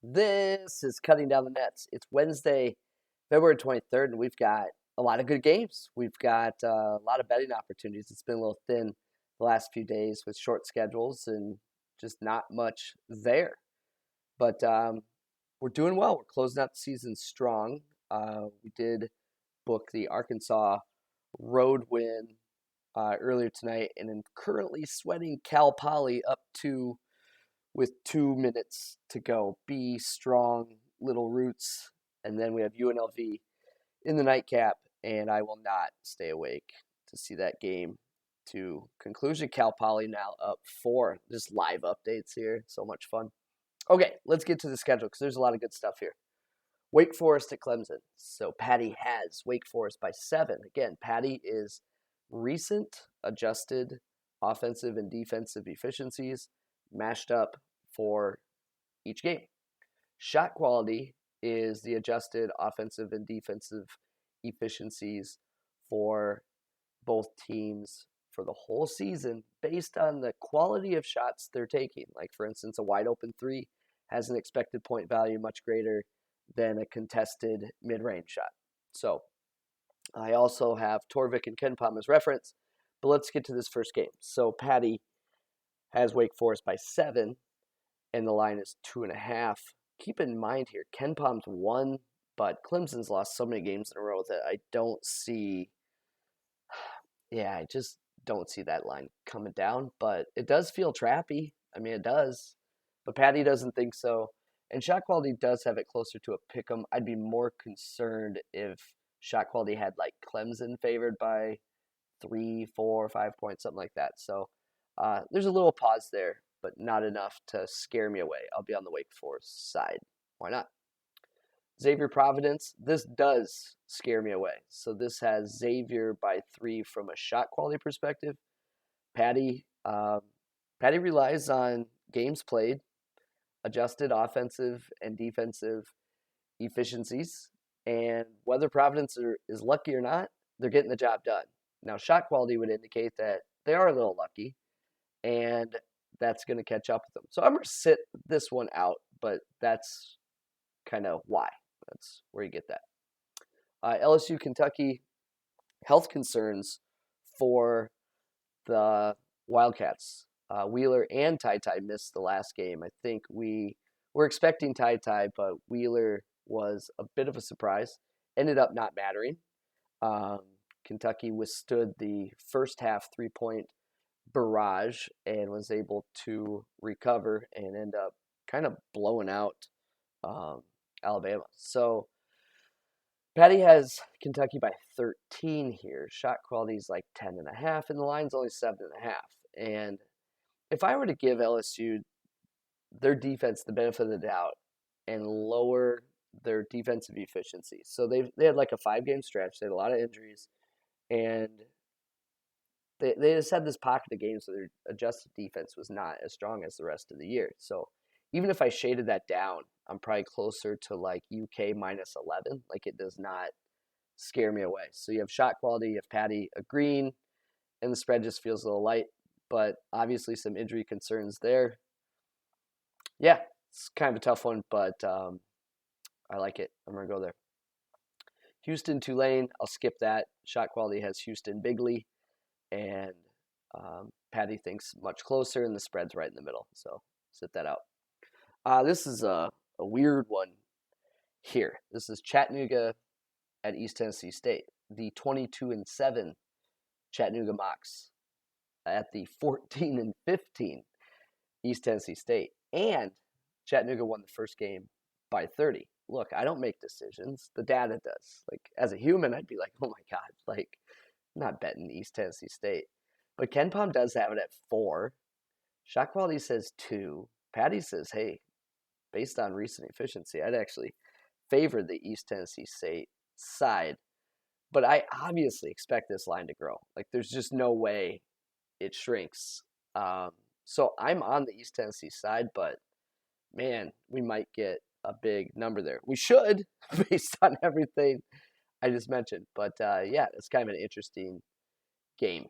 This is Cutting Down the Nets. It's Wednesday, February 23rd, and we've got a lot of good games. We've got a lot of betting opportunities. It's been a little thin the last few days with short schedules and just not much there. But we're doing well. We're closing out the season strong. We did book the Arkansas road win earlier tonight, and I'm currently sweating Cal Poly up to with 2 minutes to go. Be strong, Little Roots, and then we have UNLV in the nightcap, and I will not stay awake to see that game to conclusion. Cal Poly now up 4. Just live updates here. So much fun. Okay, let's get to the schedule because there's a lot of good stuff here. Wake Forest at Clemson. So Paddy has Wake Forest by 7. Again, Paddy is recent adjusted offensive and defensive efficiencies mashed up for each game. Shot quality is the adjusted offensive and defensive efficiencies for both teams for the whole season based on the quality of shots they're taking. Like, for instance, a wide open three has an expected point value much greater than a contested mid-range shot. So I also have Torvik and KenPom as reference, but let's get to this first game. So Paddy has Wake Forest by 7, and the line is 2.5. Keep in mind here, KenPom's won, but Clemson's lost so many games in a row that I don't see. Yeah, I just don't see that line coming down. But it does feel trappy. I mean, it does. But Paddy doesn't think so. And shot quality does have it closer to a pick 'em. I'd be more concerned if shot quality had like Clemson favored by 3, 4, 5 points, something like that. So there's a little pause there, but not enough to scare me away. I'll be on the Wake Forest side. Why not? Xavier Providence, this does scare me away. So this has Xavier by 3 from a shot quality perspective. Paddy relies on games played, adjusted offensive and defensive efficiencies, and whether Providence is lucky or not, they're getting the job done. Now, shot quality would indicate that they are a little lucky, and that's going to catch up with them. So I'm going to sit this one out, but that's kind of why. That's where you get that. LSU, Kentucky, health concerns for the Wildcats. Wheeler and Ty missed the last game. I think we were expecting Ty, but Wheeler was a bit of a surprise. Ended up not mattering. Kentucky withstood the first half 3-point barrage and was able to recover and end up kind of blowing out Alabama. So Paddy has Kentucky by 13 here. Shot quality is like 10.5, and the line's only 7.5. And if I were to give LSU their defense the benefit of the doubt and lower their defensive efficiency, so they had like a 5-game stretch. They had a lot of injuries, and they just had this pocket of games where their adjusted defense was not as strong as the rest of the year. So even if I shaded that down, I'm probably closer to like UK minus 11. Like, it does not scare me away. So you have shot quality, you have Paddy, a green, and the spread just feels a little light. But obviously some injury concerns there. Yeah, it's kind of a tough one, but I like it. I'm going to go there. Houston, Tulane, I'll skip that. Shot quality has Houston bigly, and Paddy thinks much closer, and the spread's right in the middle. So sit that out. This is a weird one here. This is Chattanooga at East Tennessee State. The 22-7 Chattanooga Mocs at the 14-15 East Tennessee State. And Chattanooga won the first game by 30. Look, I don't make decisions. The data does. Like, as a human, I'd be like, oh my God, like, I'm not betting East Tennessee State. But KenPom does have it at 4. Shot quality says 2. Paddy says, hey, based on recent efficiency, I'd actually favor the East Tennessee State side. But I obviously expect this line to grow. Like, there's just no way it shrinks. So I'm on the East Tennessee side, but man, we might get a big number there. We should, based on everything I just mentioned. But yeah, it's kind of an interesting game.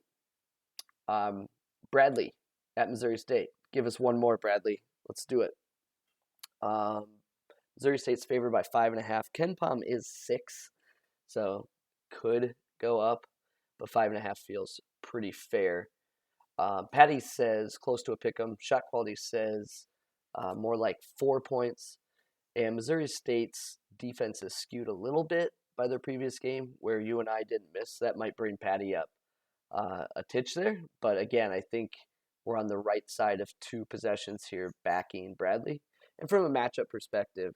Bradley at Missouri State. Give us one more, Bradley. Let's do it. Missouri State's favored by 5.5. KenPom is 6, so could go up, but 5.5 feels pretty fair. Paddy says close to a pick 'em. Shot quality says more like 4 points. And Missouri State's defense is skewed a little bit by their previous game, where you and I didn't miss. That might bring Paddy up a titch there. But again, I think we're on the right side of 2 possessions here, backing Bradley. And from a matchup perspective,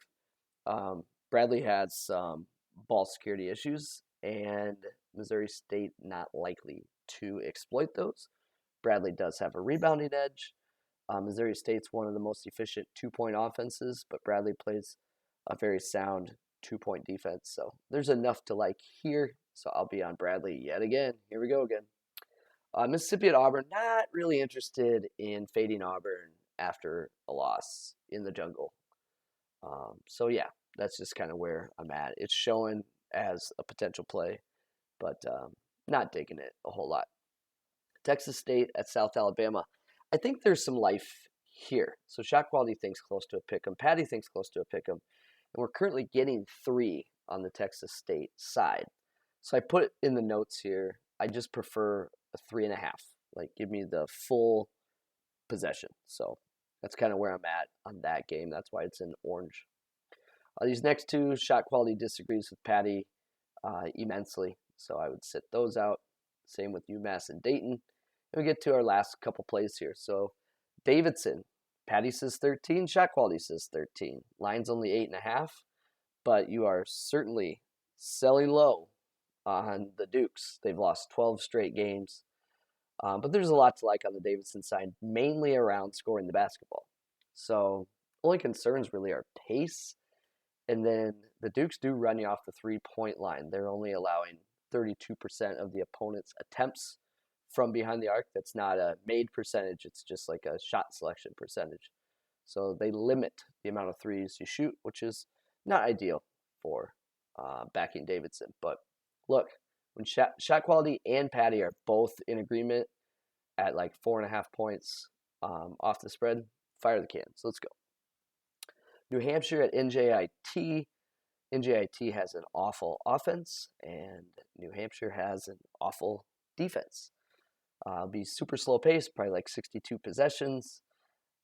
Bradley has some ball security issues, and Missouri State not likely to exploit those. Bradley does have a rebounding edge. Missouri State's one of the most efficient 2-point offenses, but Bradley plays a very sound 2-point defense. So there's enough to like here. So I'll be on Bradley yet again. Here we go again. Mississippi at Auburn, not really interested in fading Auburn after a loss in the jungle. So yeah, that's just kind of where I'm at. It's showing as a potential play, but not digging it a whole lot. Texas State at South Alabama. I think there's some life here. So shot quality thinks close to a pick 'em. Paddy thinks close to a pick 'em. And we're currently getting 3 on the Texas State side. So I put it in the notes here. I just prefer a 3.5. Like, give me the full possession. So that's kind of where I'm at on that game. That's why it's in orange. These next 2, shot quality disagrees with Paddy immensely. So I would sit those out. Same with UMass and Dayton. And we get to our last couple plays here. So Davidson, Paddy says 13, shot quality says 13. Line's only 8.5, but you are certainly selling low on the Dukes. They've lost 12 straight games. But there's a lot to like on the Davidson side, mainly around scoring the basketball. So only concerns really are pace. And then the Dukes do run you off the 3-point line. They're only allowing 32% of the opponent's attempts from behind the arc. That's not a made percentage. It's just like a shot selection percentage. So they limit the amount of threes you shoot, which is not ideal for backing Davidson. But look, when shot quality and Paddy are both in agreement at like 4.5 points off the spread, fire the can. So let's go. New Hampshire at NJIT. NJIT has an awful offense, and New Hampshire has an awful defense. It'll be super slow pace, probably like 62 possessions.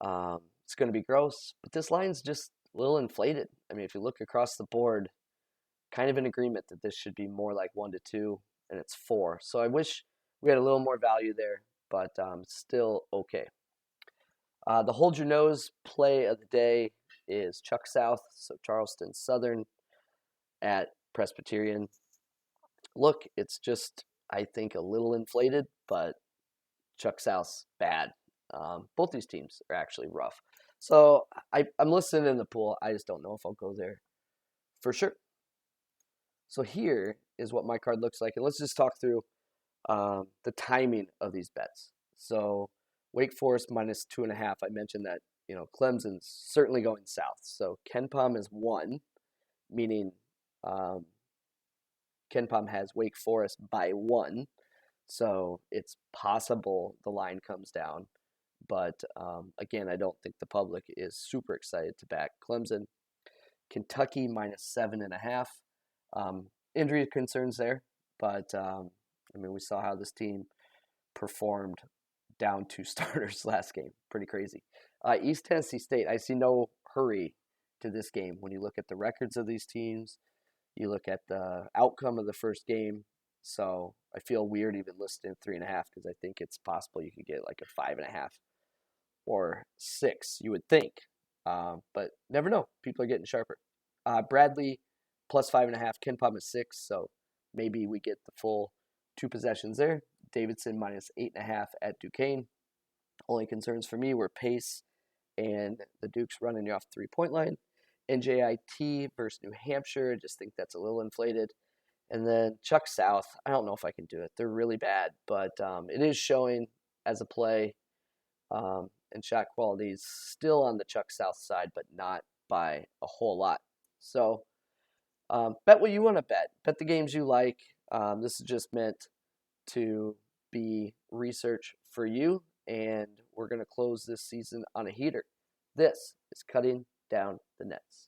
It's going to be gross, but this line's just a little inflated. I mean, if you look across the board, kind of in agreement that this should be more like 1-2, and it's 4. So I wish we had a little more value there, but still okay. The hold your nose play of the day is Chuck South, so Charleston Southern at Presbyterian. Look, it's just, I think, a little inflated, but Chuck South's bad. Both these teams are actually rough. So I'm listening in the pool. I just don't know if I'll go there for sure. So here is what my card looks like. And let's just talk through the timing of these bets. So Wake Forest minus 2.5. I mentioned that, Clemson's certainly going south. So KenPom is 1, meaning KenPom has Wake Forest by 1. So it's possible the line comes down. But again, I don't think the public is super excited to back Clemson. Kentucky minus 7.5. Injury concerns there. But, we saw how this team performed down 2 starters last game. Pretty crazy. East Tennessee State, I see no hurry to this game. When you look at the records of these teams, you look at the outcome of the first game. So I feel weird even listing 3.5 because I think it's possible you could get like a 5.5 or 6, you would think. But never know. People are getting sharper. Bradley plus 5.5. KenPom is 6, so maybe we get the full 2 possessions there. Davidson minus 8.5 at Duquesne. Only concerns for me were pace and the Dukes running you off the 3-point line. NJIT versus New Hampshire. I just think that's a little inflated. And then Chuck South. I don't know if I can do it. They're really bad, but it is showing as a play. And shot quality is still on the Chuck South side, but not by a whole lot. So bet what you want to bet. Bet the games you like. This is just meant to be research for you, and we're going to close this season on a heater. This is Cutting Down the Nets.